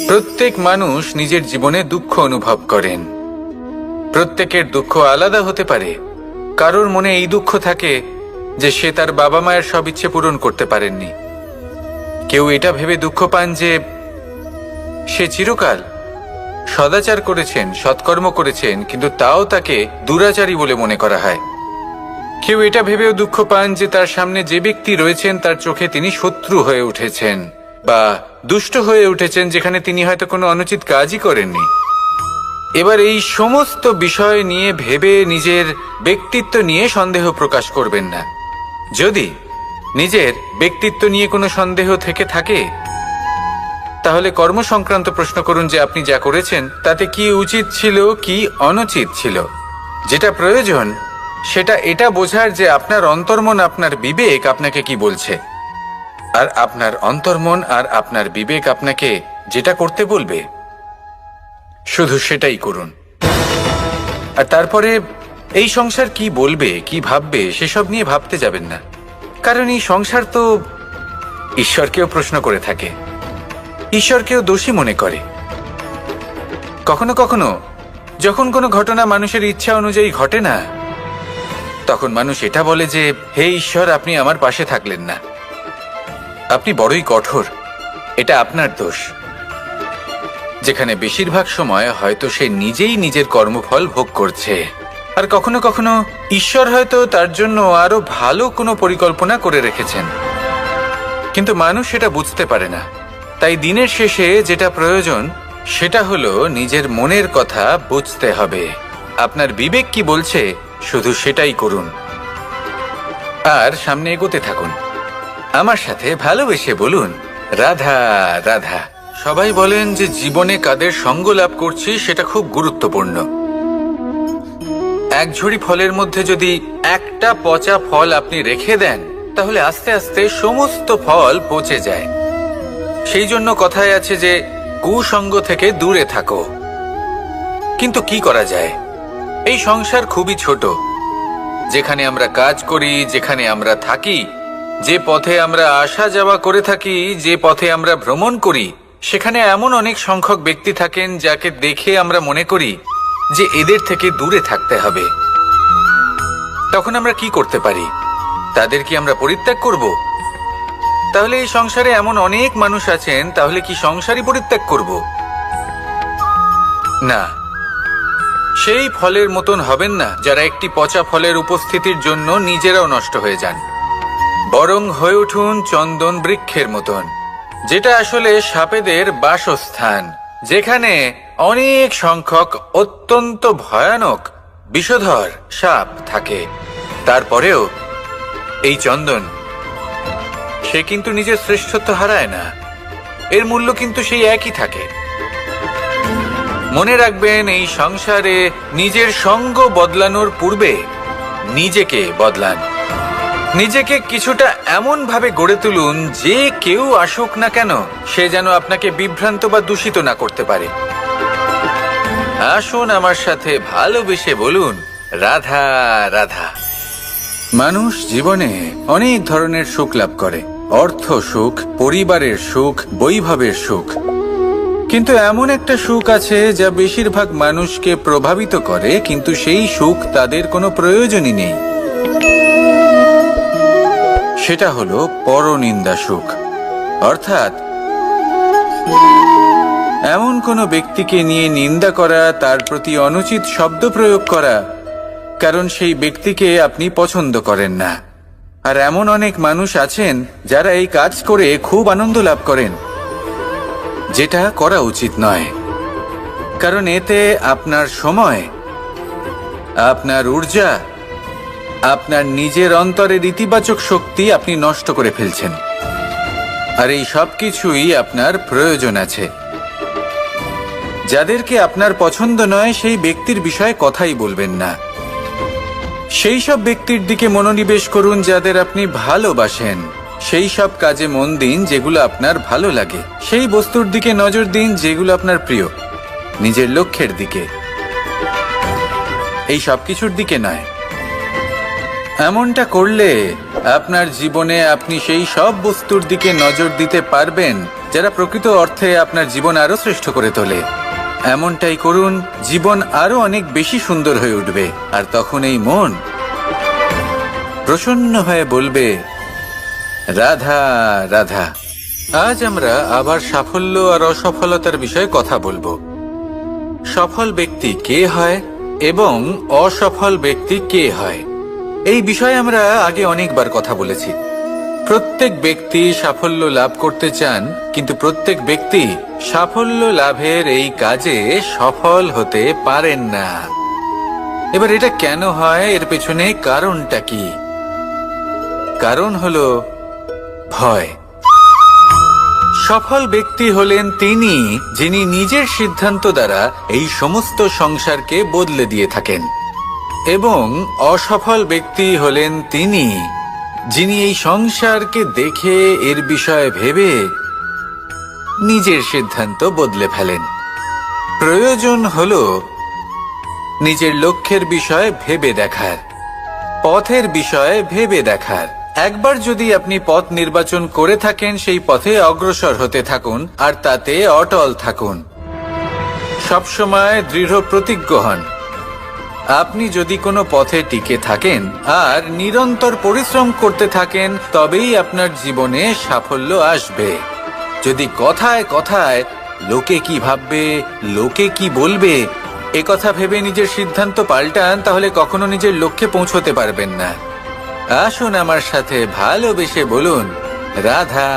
প্রত্যেক মানুষ নিজের জীবনে দুঃখ অনুভব করেন। প্রত্যেকের দুঃখ আলাদা হতে পারে। কারোর মনে এই দুঃখ থাকে যে সে তার বাবা মায়ের সব ইচ্ছে পূরণ করতে পারেননি। কেউ এটা ভেবে দুঃখ পান যে সে চিরকাল সদাচার করেছেন, সৎকর্ম করেছেন, কিন্তু তাও তাকে দুরাচারী বলে মনে করা হয়। কেউ এটা ভেবেও দুঃখ পান যে তার সামনে যে ব্যক্তি রয়েছেন তার চোখে তিনি শত্রু হয়ে উঠেছেন বা দুষ্ট হয়ে উঠেছেন, যেখানে তিনি হয়তো কোনো অনুচিত কাজই করেননি। এবার এই সমস্ত বিষয় নিয়ে ভেবে নিজের ব্যক্তিত্ব নিয়ে সন্দেহ প্রকাশ করবেন না। যদি নিজের ব্যক্তিত্ব নিয়ে কোনো সন্দেহ থেকে থাকে, তাহলে কর্ম সংক্রান্ত প্রশ্ন করুন যে আপনি যা করেছেন তাতে কি উচিত ছিল, কি অনুচিত ছিল। যেটা প্রয়োজন সেটা এটা বোঝার যে আপনার অন্তর্মন, আপনার বিবেক আপনাকে কি বলছে, আর আপনার অন্তর্মন আর আপনার বিবেক আপনাকে যেটা করতে বলবে শুধু সেটাই করুন। আর তারপরে এই সংসার কি বলবে, কি ভাববে সেসব নিয়ে ভাবতে যাবেন না। কারণ এই সংসার তো ঈশ্বরকেও প্রশ্ন করে থাকে, ঈশ্বরকেও দোষী মনে করে। কখনো কখনো যখন কোনো ঘটনা মানুষের ইচ্ছা অনুযায়ী ঘটে না, তখন মানুষ এটা বলে যে হে ঈশ্বর, আপনি আমার পাশে থাকলেন না, আপনি বড়ই কঠোর, এটা আপনার দোষ। যেখানে বেশিরভাগ সময় হয়তো সে নিজেই নিজের কর্মফল ভোগ করছে। আর কখনো কখনো ঈশ্বর হয়তো তার জন্য আরো ভালো কোনো পরিকল্পনা করে রেখেছেন, কিন্তু মানুষ সেটা বুঝতে পারে না। তাই দিনের শেষে যেটা প্রয়োজন সেটা হলো নিজের মনের কথা বুঝতে হবে। আপনার বিবেক কি বলছে শুধু সেটাই করুন, আর সামনে এগোতে থাকুন। আমার সাথে ভালোবেসে বলুন রাধা রাধা। সবাই বলেন যে জীবনে কাদের সঙ্গ লাভ করছি সেটা খুব গুরুত্বপূর্ণ। এক ঝুড়ি ফলের মধ্যে যদি একটা পচা ফল আপনি রেখে দেন, তাহলে আস্তে আস্তে সমস্ত ফল পচে যায়। সেই জন্য কথায় আছে যে কুসঙ্গ থেকে দূরে থাকো। কিন্তু কি করা যায়? এই সংসার খুবই ছোট। যেখানে আমরা কাজ করি, যেখানে আমরা থাকি, যে পথে আমরা আসা যাওয়া করে থাকি, যে পথে আমরা ভ্রমণ করি, সেখানে এমন অনেক সংখ্যক ব্যক্তি থাকেন যাকে দেখে আমরা মনে করি যে এদের থেকে দূরে থাকতে হবে। তখন আমরা কি করতে পারি? তাদের কি আমরা পরিত্যাগ করব? তাহলে এই সংসারে এমন অনেক মানুষ আছেন, তাহলে কি সংসারই পরিত্যাগ করব? না, সেই ফলের মতন হবেন না যারা একটি পচা ফলের উপস্থিতির জন্য নিজেরাও নষ্ট হয়ে যান। বরং হয়ে উঠুন চন্দন বৃক্ষের মতন, যেটা আসলে সাপেদের বাসস্থান, যেখানে অনেক সংখ্যক অত্যন্ত ভয়ানক বিষধর সাপ থাকে। তারপরেও এই চন্দন, সে কিন্তু নিজের শ্রেষ্ঠত্ব হারায় না, এর মূল্য কিন্তু সেই একই থাকে। মনে রাখবেন, এই সংসারে নিজের সঙ্গ বদলানোর পূর্বে নিজেকে বদলান। নিজেকে কিছুটা এমন ভাবে গড়ে তুলুন যে কেউ আসুক না কেন সে যেন আপনাকে বিভ্রান্ত বা দূষিত না করতে পারে। আসুন আমার সাথে ভালোবেসে বলুন রাধা রাধা। মানুষ জীবনে অনেক ধরনের সুখ লাভ করে, অর্থ সুখ, পরিবারের সুখ, বৈভবের সুখ। কিন্তু এমন একটা সুখ আছে যা বেশিরভাগ মানুষকে প্রভাবিত করে, কিন্তু সেই সুখ তাদের কোনো প্রয়োজনই নেই। সেটা হলো পরনিন্দা সুখ। অর্থাৎ এমন কোনো ব্যক্তিকে নিয়ে নিন্দা করা, তার প্রতি অনুচিত শব্দ প্রয়োগ করা, কারণ সেই ব্যক্তিকে আপনি পছন্দ করেন না। আর এমন অনেক মানুষ আছেন যারা এই কাজ করে খুব আনন্দ লাভ করেন, যেটা করা উচিত নয়। কারণ এতে আপনার সময়, আপনার ঊর্জা, আপনার নিজের অন্তরের ইতিবাচক শক্তি আপনি নষ্ট করে ফেলছেন। আর এই সব কিছুই আপনার প্রয়োজন আছে। যাদেরকে আপনার পছন্দ নয় সেই ব্যক্তির বিষয়ে কথাই বলবেন না। সেই সব ব্যক্তির দিকে মনোনিবেশ করুন যাদের আপনি ভালোবাসেন। সেই সব কাজে মন দিন যেগুলো আপনার ভালো লাগে। সেই বস্তুর দিকে নজর দিন যেগুলো আপনার প্রিয়, নিজের লক্ষ্যের দিকে, এই সব কিছুর দিকে নয়। এমনটা করলে আপনার জীবনে আপনি সেই সব বস্তুর দিকে নজর দিতে পারবেন যারা প্রকৃত অর্থে আপনার জীবন আরো শ্রেষ্ঠ করে তোলে। এমনটাই করুন, জীবন আরো অনেক বেশি সুন্দর হয়ে উঠবে, আর তখন এই মন প্রসন্ন হয়ে বলবে, রাধা রাধা। আজ আমরা আবার সাফল্য আর অসফলতার বিষয়ে কথা বলবো। সফল ব্যক্তি কে হয় এবং অসফল ব্যক্তি কে হয়, এই বিষয়ে আমরা আগে অনেকবার কথা বলেছি। প্রত্যেক ব্যক্তি সাফল্য লাভ করতে চান, কিন্তু প্রত্যেক ব্যক্তি সাফল্য লাভের এই কাজে সফল হতে পারেন না। এবার এটা কেন হয়, এর পেছনে কারণটা কি? কারণ হলো ভয়। সফল ব্যক্তি হলেন তিনি যিনি নিজের সিদ্ধান্ত দ্বারা এই সমস্ত সংসারকে বদলে দিয়ে থাকেন, এবং অসফল ব্যক্তি হলেন তিনি যিনি এই সংসারকে দেখে এর বিষয়ে ভেবে নিজের সিদ্ধান্ত বদলে ফেলেন। প্রয়োজন হলো নিজের লক্ষ্যের বিষয়ে ভেবে দেখার, পথের বিষয়ে ভেবে দেখার। একবার যদি আপনি পথ নির্বাচন করে থাকেন, সেই পথে অগ্রসর হতে থাকুন আর তাতে অটল থাকুন। সবসময় দৃঢ় প্রতিজ্ঞ হন। আপনি যদি কোনো পথে টিকে থাকেন আর নিরন্তর পরিশ্রম করতে থাকেন, তবেই আপনার জীবনে সাফল্য আসবে। যদি কথায় কথায় লোকে কি ভাববে, লোকে কি বলবে, একথা ভেবে নিজের সিদ্ধান্ত পাল্টান, তাহলে কখনো নিজের লক্ষ্যে পৌঁছতে পারবেন না। আসুন আমার সাথে ভালোবেসে বলুন, রাধা।